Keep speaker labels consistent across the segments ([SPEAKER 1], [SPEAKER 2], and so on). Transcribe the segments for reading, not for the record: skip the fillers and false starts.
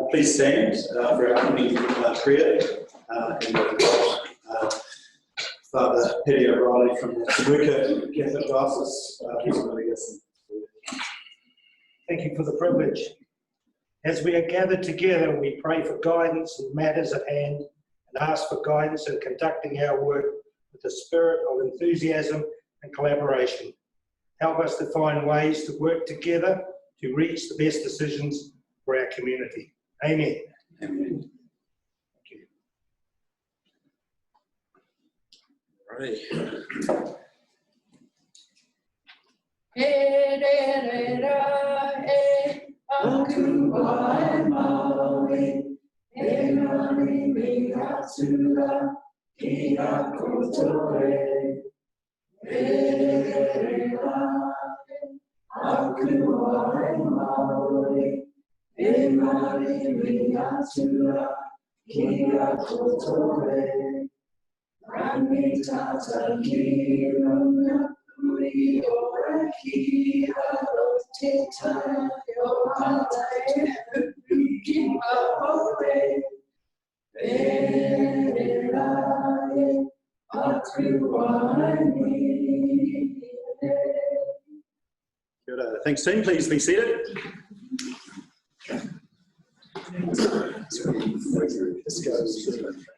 [SPEAKER 1] Please stand for our community prayer. Father Paddy O'Reilly from the Temuka Catholic Diocese, who's going to lead us.
[SPEAKER 2] Thank you for the privilege. As we are gathered together, we pray for guidance in matters at hand and ask for guidance in conducting our work with a spirit of enthusiasm and collaboration. Help us to find ways to work together to reach the best decisions for our community. Amen.
[SPEAKER 1] Amen.
[SPEAKER 2] Thank you.
[SPEAKER 1] Right. Thanks, team. Please be seated. This goes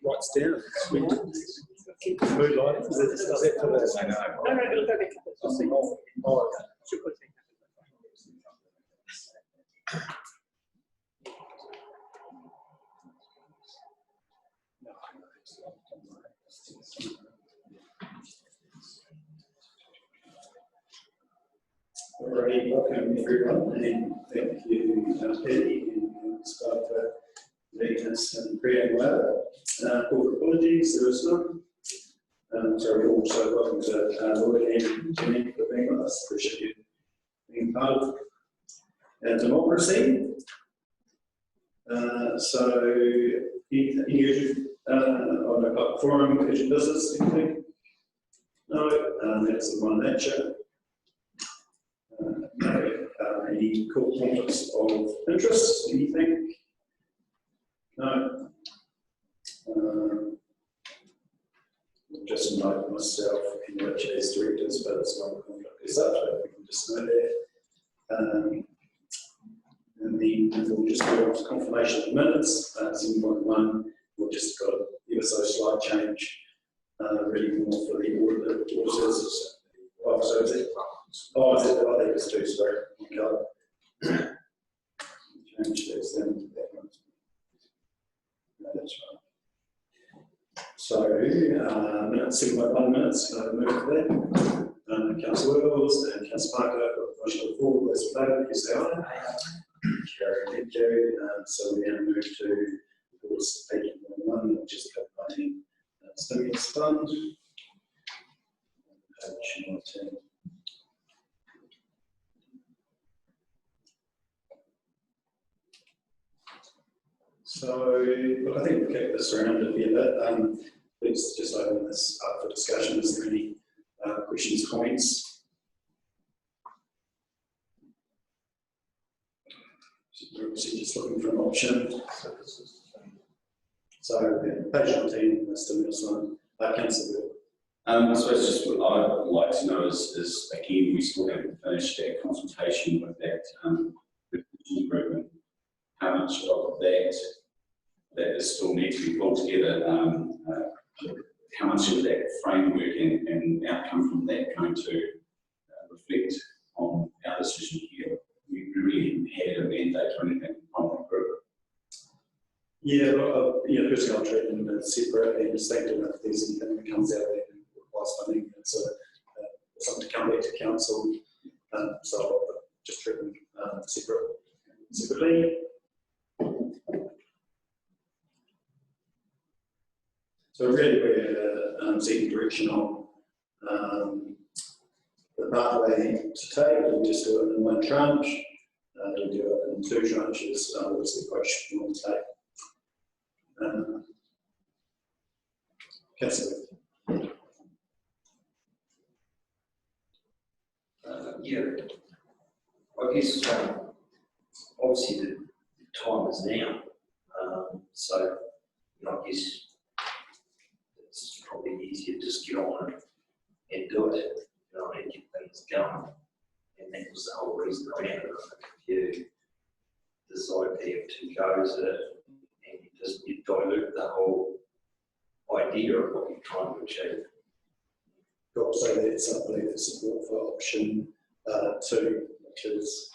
[SPEAKER 1] lights down. Keep the mood light. Is that for the... I know. No, it'll go back. Oh, should put Alright, welcome everyone, and thank you, Paddy and Scott, for leading us in prayer and well. For apologies, there was none. So also welcome to Lloyd and Jenny for being with us. Appreciate you being part of democracy. So, any on a forum, urgent business, anything? No, that's the one nature. Any core conflicts of interest? Anything? No. Just invite myself and Rich as directors, but it's not a conflict as such, but we can just know that. And then we'll just go on to confirmation of minutes. 7.1, we've just got ever so slight change, really more for the auditors. Oh, so is it? Oh, is it? I think it's two, sorry. Okay. Change those then. No, that's right. So, minutes, 7.1 minutes, move to that. Councillor Wills and Councillor Parker, motion to the floor, those in favour, please say aye. Carry, thank you. So we now move to the board's page 1, which is the COVID-19 stimulus fund. Page 19. So, look, I think we'll kick this around a bit. Let's just open this up for discussion. Is there any questions, comments? Obviously, just looking for an option. So, page 19, the stimulus fund. Councillor Bill.
[SPEAKER 3] I suppose just what I would like to know is again, we still haven't finished that consultation with that group. How much of that is still need to be pulled together? How much of that framework and outcome from that going to reflect on our decision here? We really had a mandate or anything from that group.
[SPEAKER 1] Yeah, personally, I'll treat them as separate and distinct, and if there's anything that comes out that requires funding, it's something to come back to council. So I'll just treat them separately. So really, we're seeking direction on the pathway to take. Do we just do it in one tranche? Do we do it in two tranches? What's the approach we want to take? Councillor.
[SPEAKER 4] Yeah, I guess obviously the time is now. So, I guess it's probably easier to just get on and do it, and get things going. And that was the whole reason around it. If you decide to have two goes at it, and you dilute the whole idea of what you're trying to achieve.
[SPEAKER 1] Got to say that it's, I believe, it's support for option 2, which is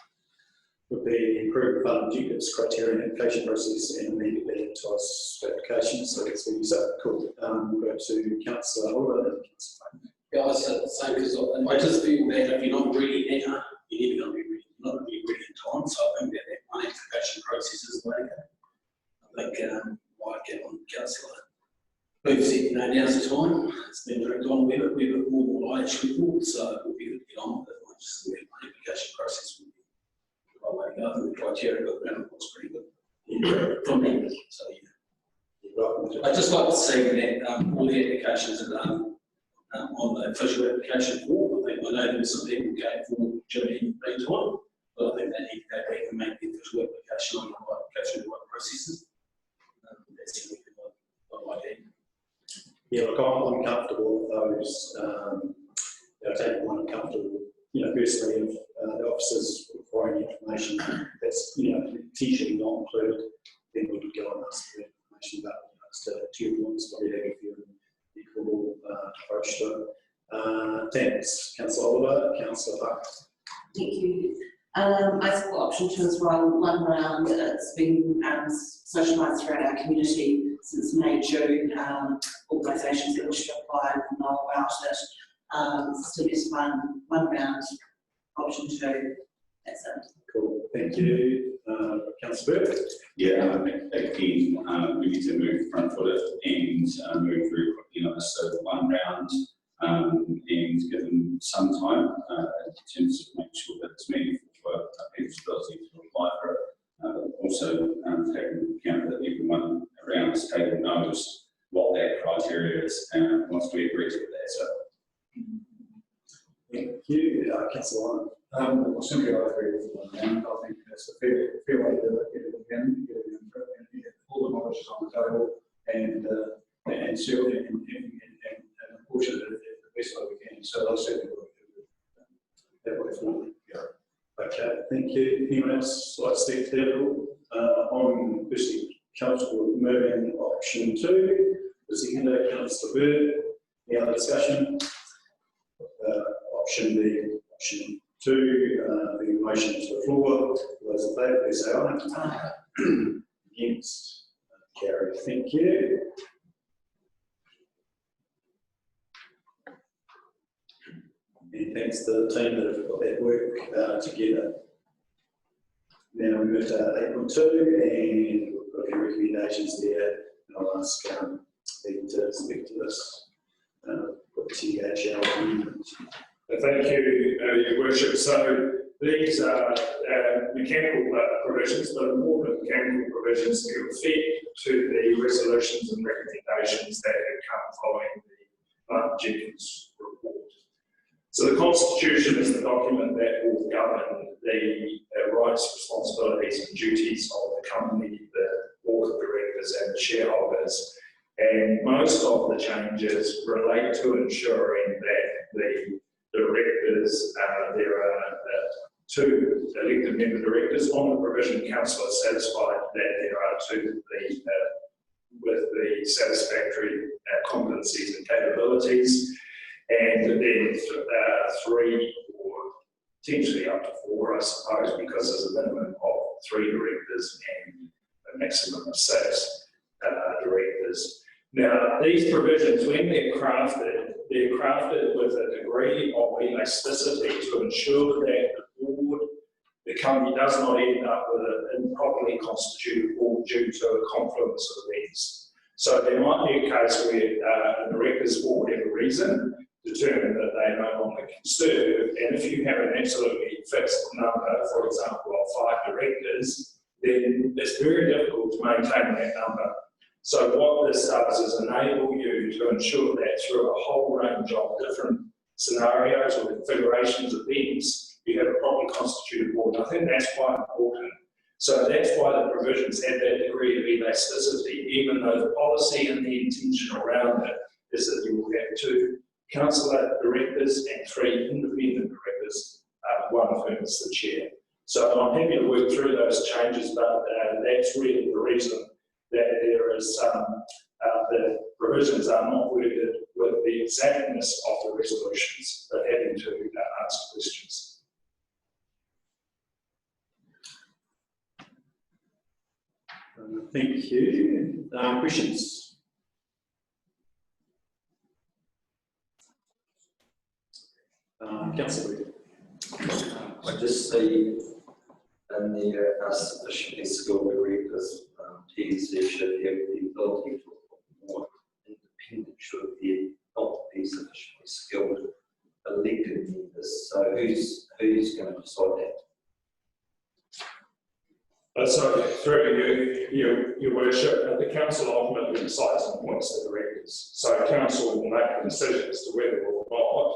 [SPEAKER 1] would be improved fund duplicates criteria and application process and immediately into us application. So it's really so cool. We'll go to Councillor Oliver and Councillor Payne.
[SPEAKER 5] Yeah, I said the same because I just feel that if you're not ready now, you're never going to be ready. You're not going to be ready in time. So I think that one application process is the way to go. I think like Councillor Booth said, now's the time. It's been dragged on. We've got more lights report, so we'll be able to get on with it. I just think the application process will be the right way to go. I think the criteria got around looks pretty good from me. So yeah, I'd just like to see that all the applications are done on the official application form. I know there's some people going for Jimmy being time, but I think they need to go back and make the official application on the right application, the right processes. That's everything I'd like to add.
[SPEAKER 1] Yeah, look, I'm comfortable with those. Take one comfortable. Firstly, if the officers requiring information that's potentially not included, then we would go and ask for information. But to your points, probably have a few equal approach to it. Thanks, Councillor Oliver, Councillor Buck.
[SPEAKER 6] Thank you. I support option 2 as well. One round, it's been socialised throughout our community since May, June. Organisations that wish to apply will know about it. Still is one round, option 2. That's it.
[SPEAKER 1] Cool, thank you. Councillor Burke.
[SPEAKER 3] Yeah, again, we need to move front footed and move very quickly on this. So one round and give them some time in terms of making sure that it's meaningful for people's ability to apply for it. Also taking into account that everyone around this table knows what that criteria is and once we agree to that. So.
[SPEAKER 1] Thank you. Councillor Warren.
[SPEAKER 7] Well, simply I agree with one round. I think that's a fair way to do it. Get it in, get all the knowledge is on the table, and certainly and push it the best way we can. So I'll certainly work that way forward.
[SPEAKER 1] Yeah. Okay, thank you. Anyone else like to speak to that? On firstly, Councillor moving option 2. The second, Councillor Bird. Any other discussion? Option B, option 2, the motion to the floor. Those in favour, please say aye. Against? Carried. Thank you. And thanks to the team that have got that work together. Now we move to 8.2 and we've got a few recommendations there. And I'll ask Pete to speak to this. Put the THL amendment.
[SPEAKER 8] Thank you, Your Worship. So these are mechanical provisions, but important mechanical provisions to give effect to the resolutions and recommendations that have come following the Martin Jenkins report. So the Constitution is the document that will govern the rights, responsibilities and duties of the company, the board of directors and the shareholders. And most of the changes relate to ensuring that the directors, there are 2 elected member directors on the provision. Council is satisfied that there are 2 with the satisfactory competencies and capabilities, and then 3 or potentially up to 4, I suppose, because there's a minimum of 3 directors and a maximum of 6 directors. Now, these provisions, when they're crafted with a degree of elasticity to ensure that the company does not end up with an improperly constituted board due to a confluence of events. So there might be a case where the directors, for whatever reason, determine that they no longer can serve, and if you have an absolutely fixed number, for example, of 5 directors, then it's very difficult to maintain that number. So what this does is enable you to ensure that through a whole range of different scenarios or configurations of events, you have a properly constituted board. And I think that's quite important So that's why the provisions have that degree of elasticity, even though the policy and the intention around it is that you will have 2 councillor directors and 3 independent directors, one of whom is the chair. So I'm happy to work through those changes, but that's really the reason that there is the provisions are not worded with the exactness of the resolutions, but having to answer questions.
[SPEAKER 1] Thank you. Questions? Councillor Weir.
[SPEAKER 4] I just see in the sufficiently skilled directors, TNC should have the ability to appoint more independent, should there not be sufficiently skilled elected members. So who's going to decide that?
[SPEAKER 8] So through your worship, the council ultimately decides and appoints the directors. So council will make the decision as to whether or not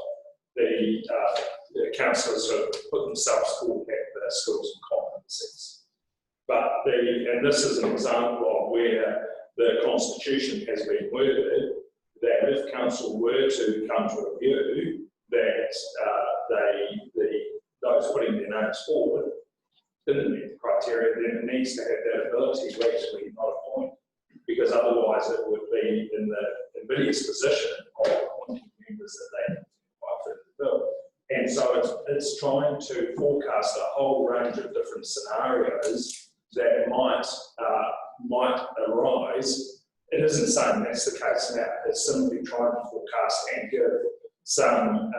[SPEAKER 8] the councillors sort of put themselves forward at the skills and competencies. But and this is an example of where the constitution has been worded that if council were to come to a view that those putting their names forward didn't meet the criteria, then it needs to have that ability to actually not appoint, because otherwise it would be in the invidious position of appointing members that they might fit the bill. And so it's trying to forecast a whole range of different scenarios that might arise. It isn't saying that's the case now. It's simply trying to forecast and give some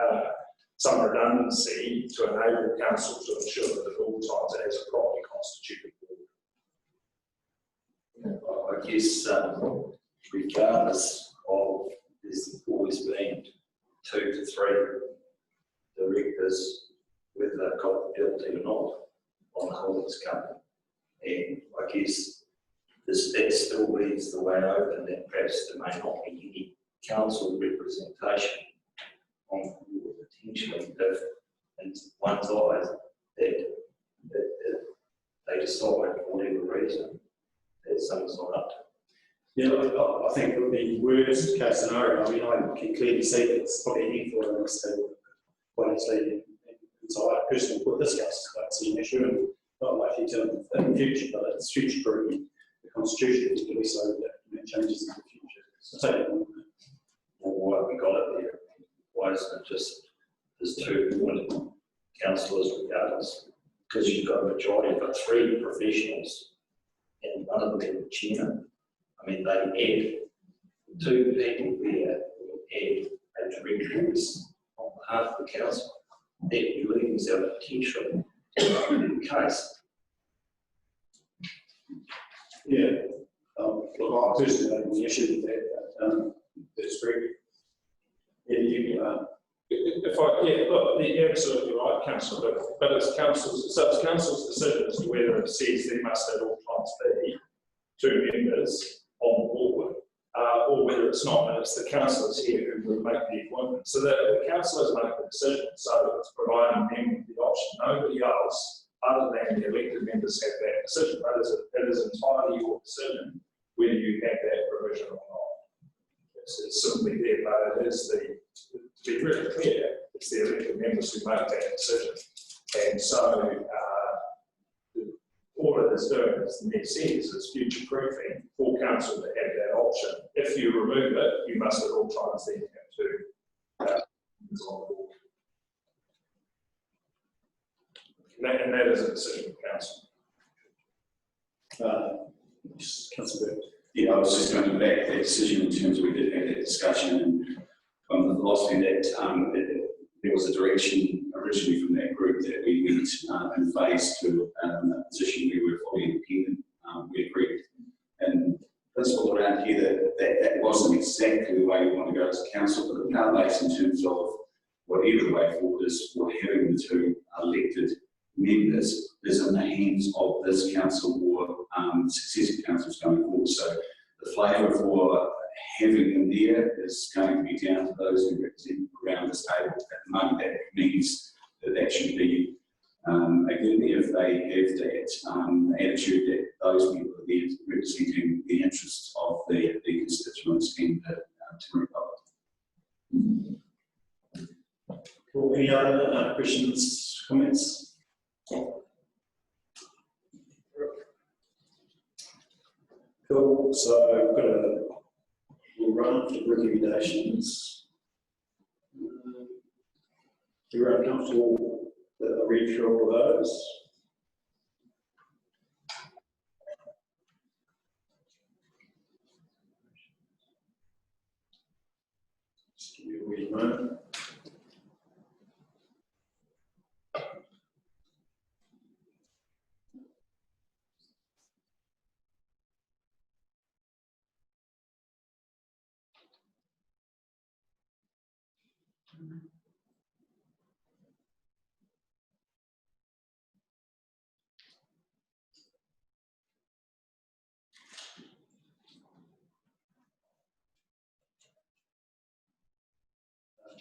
[SPEAKER 8] redundancy to enable council to ensure that at all times it has a properly constituted board.
[SPEAKER 4] I guess regardless of, there's always been 2 to 3 directors, whether they've got the ability or not, on the whole of this company. And I guess that still leaves the way open that perhaps there may not be any council representation on the board, potentially, if in one's eyes that they decide for whatever reason that someone's not up to.
[SPEAKER 1] Yeah, I think with the worst case scenario, I mean, I can clearly see that it's probably a handful of us that quite easily, and so I personally put this case quite an issue, and not likely to in the future, but it's future-proofing the constitution, particularly so that changes in the future. So,
[SPEAKER 4] Well, why have we got it there? Why isn't it just there's 2 appointed councillors regardless? Because you've got a majority, you've got 3 professionals, and none of them are chairman. I mean, they add 2 people there, add a director on behalf of the council. That you're leaving yourself potentially in the case.
[SPEAKER 1] yeah, look, I personally have an issue with that, that's very,
[SPEAKER 8] You're absolutely right, councillor, but it's council's decision as to whether it says there must at all times be 2 members on the board, or whether it's not, and it's the councillors here who will make the appointment. So the councillors make the decision, so it's providing them with the option. Nobody else, other than the elected members, have that decision. But it is entirely your decision whether you have that provision or not. It's simply there, but it is to be really clear, it's the elected members who make that decision. And so all it is doing, as the Mayor says, is future-proofing for council to have that option. If you remove it, you must at all times then have 2 on the board. And that is a decision of council.
[SPEAKER 1] Councillor Burke.
[SPEAKER 3] Yeah, I was just going to back that decision in terms of we did have that discussion, and from the philosophy that there was a direction originally from that group that we went in phase to a position where we were fully independent. We agreed. And principle around here that wasn't exactly the way we want to go as a council, but it now makes in terms of whatever the way forward is for having the 2 elected members is in the hands of this council or successive councils going forward. So the flavour for having them there is going to be down to those who represent around this table. At the moment, that means that should be Again, if they have that attitude that those people are there representing the interests of the constituents and the Timaru public.
[SPEAKER 1] Cool. Any other questions, comments? Cool. So we've got we'll run for recommendations. Everyone comfortable that I read through all of those? Just give you a wee moment.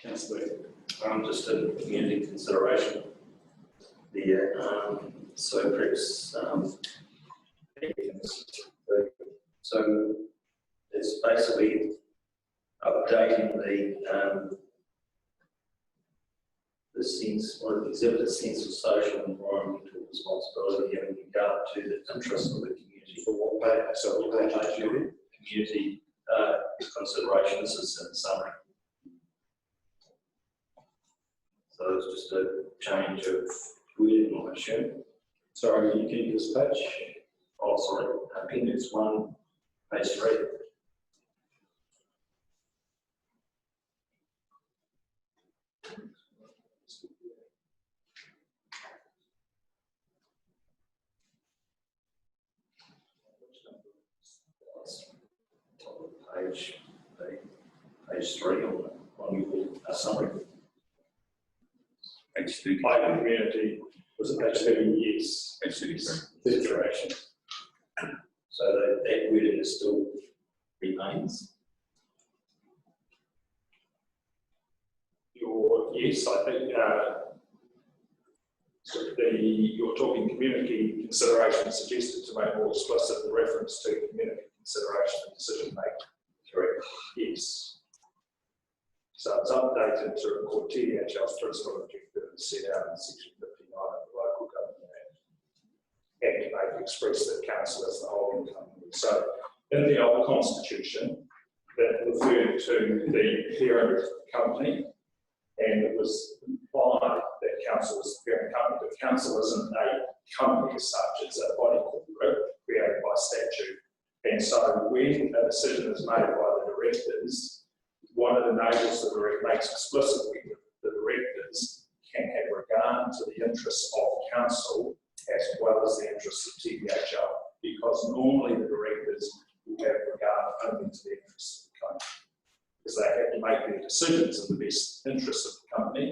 [SPEAKER 1] Councillor Beck.
[SPEAKER 4] Just a community consideration. So perhaps, so it's basically updating the sense, or exhibit a sense of social and environmental responsibility in regard to the interests of the community.
[SPEAKER 1] For what page? So what page are you in?
[SPEAKER 4] Community consideration, this is in summary. So it's just a change of wording, I assume.
[SPEAKER 1] Sorry, you can give us page.
[SPEAKER 4] Oh, sorry, appendix 1, page 3. Top of page 3 on your summary.
[SPEAKER 3] Page 30.
[SPEAKER 8] By the community, was it page 30? Yes.
[SPEAKER 3] Page 33.
[SPEAKER 8] Consideration.
[SPEAKER 4] So that wording still remains.
[SPEAKER 8] Yes, I think you're talking community consideration suggested to make more explicit the reference to community consideration and decision making.
[SPEAKER 4] Correct.
[SPEAKER 8] Yes. So it's updated to record TDHL's principal objective set out in section 59 of the Local Government Act, and to make express that council as the holding company. So in the old constitution, that referred to the parent company, and it was implied that council was the parent company, but council isn't a company as such, it's a body corporate created by statute. And so when a decision is made by the directors, one of the notices that makes explicitly that the directors can have regard to the interests of council as well as the interests of TDHL, because normally the directors will have regard only to the interests of the company, because they have to make their decisions in the best interests of the company.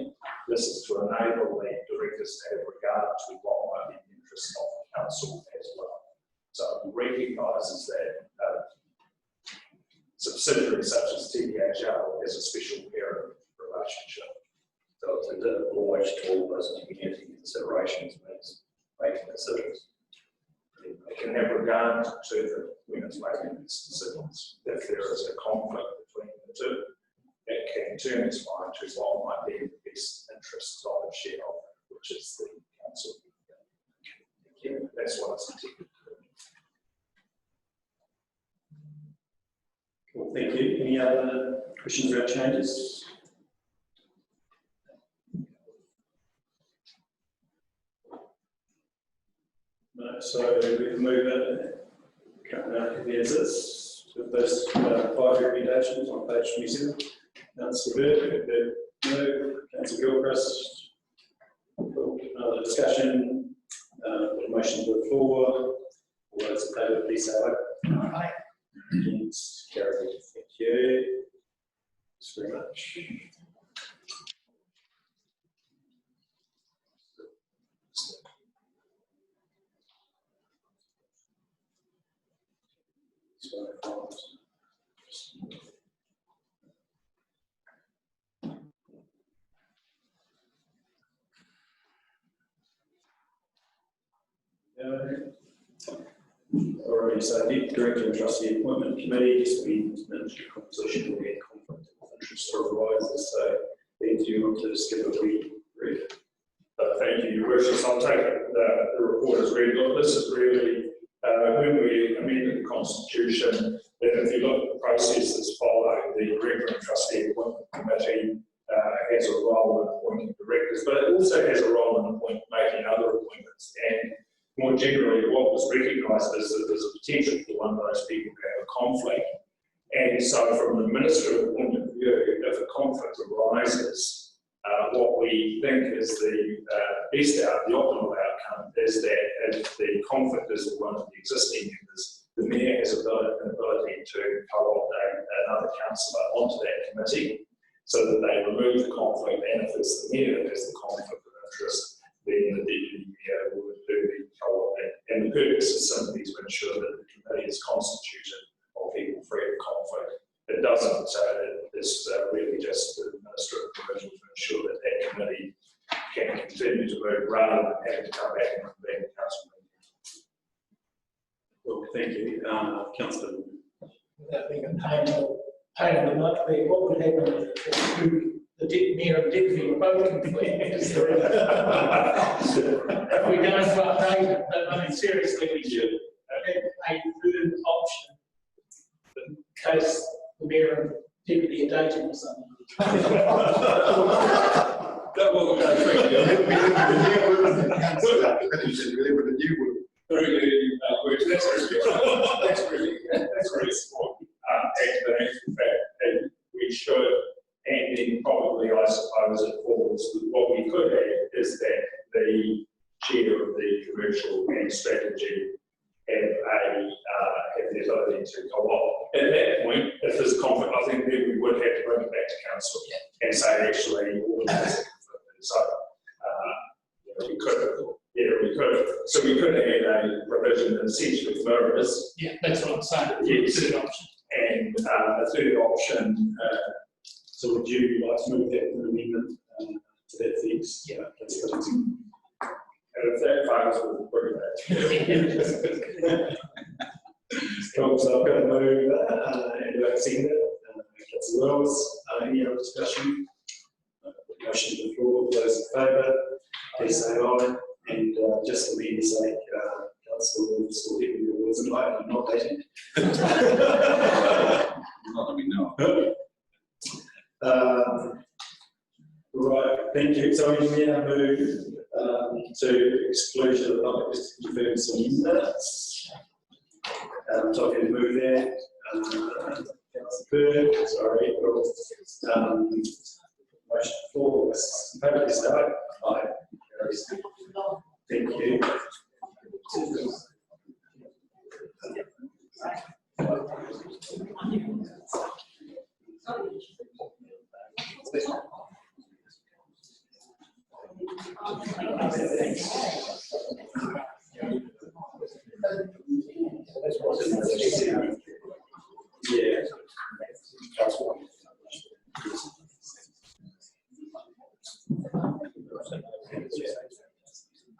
[SPEAKER 8] This is to enable the directors to have regard to what might be the interests of the council as well. So it recognises that subsidiaries such as TDHL has a special parent relationship.
[SPEAKER 4] So it's a bit more to all those community considerations means making decisions.
[SPEAKER 8] It can have regard to them when it's making its decisions. If there is a conflict between the two, it can turn its mind to what might be in the best interests of the shareholder, which is the council. That's what it's intended to do.
[SPEAKER 1] Cool, thank you. Any other questions about changes? No, so we can move it. There's this, with those 5 recommendations on page 27. Councillor Bird, no. Councillor Gilchrist. Cool. Another discussion. Motion to the floor. All those in favour, please say aye. Aye. Against, carried. Thank you. Thanks very much. Alright, so the director and trustee appointment committee, just been managed a composition where conflict of interest arises, so then do you want to just give a read?
[SPEAKER 8] Thank you, Your Worship. I'll take the report as read. Look, this is really, when we amended the Constitution, then if you look at the processes followed, the director and trustee appointment committee has a role in appointing directors, but it also has a role in making other appointments. And more generally, what was recognised is that there's a potential for one of those people to have a conflict. And so from an administrative point of view, if a conflict arises, what we think is the optimal outcome is that if the conflict is with one of the existing members, the mayor has an ability to co-opt another councillor onto that committee so that they remove the conflict, and if it's the mayor that has the conflict of interest, then the deputy mayor would do the co-opting. And the purpose is simply to ensure that the committee is constituted of people free of conflict. It doesn't, it's really just the administrative provision to ensure that that committee can continue to move rather than having to come back and convene the council meeting.
[SPEAKER 1] Well, thank you. Councillor.
[SPEAKER 2] Without being a pain in the butt, what would happen if the mayor and deputy were both conflicted? If we don't update it, but I mean, seriously, we should have a third option in case the mayor and deputy are dating or something.
[SPEAKER 8] That will go through. That's really smart. And in fact, we should, and then probably, I suppose, it falls, what we could have is that the chair of the commercial and strategy have the ability to co-opt. At that point, if there's a conflict, I think then we would have to bring it back to council and say, actually, all of this is conflicted. So, we could. So we could have had a provision that essentially mirrors.
[SPEAKER 2] Yeah, that's what I'm saying.
[SPEAKER 8] Yes.
[SPEAKER 2] Third option.
[SPEAKER 8] And a third option.
[SPEAKER 1] So would you like to move that with an amendment to that effect?
[SPEAKER 2] Yeah.
[SPEAKER 1] That's good.
[SPEAKER 8] And if that fails, we'll bring it back.
[SPEAKER 1] So I'm going to move and extend it. Councillor Wells, any other discussion? Motion to the floor, all those in favour, please say aye. And just for me to say, Councillor Wells will give you your words and I'm not dating.
[SPEAKER 3] Not that we know.
[SPEAKER 1] Right, thank you. So we now move to exclusion of the public confirmed some minutes. So I can move there. Councillor Bird, sorry. Motion for paper is aye. Aye. Thank you. Yeah.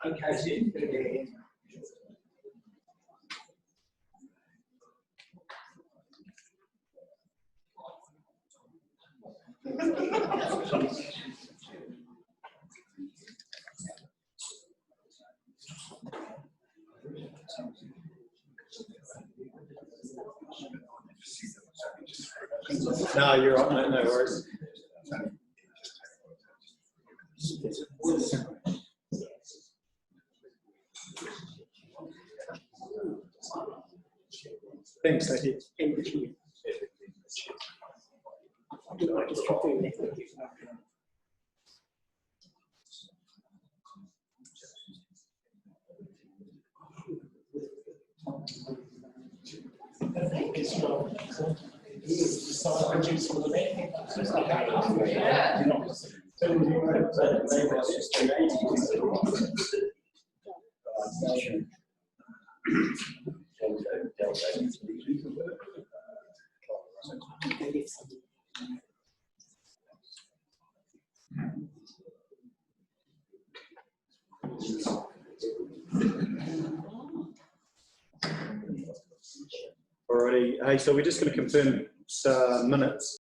[SPEAKER 2] Okay,
[SPEAKER 1] No, you're on. No worries. Thanks, thank you.
[SPEAKER 9] Alrighty, hey, so we're just going to confirm minutes.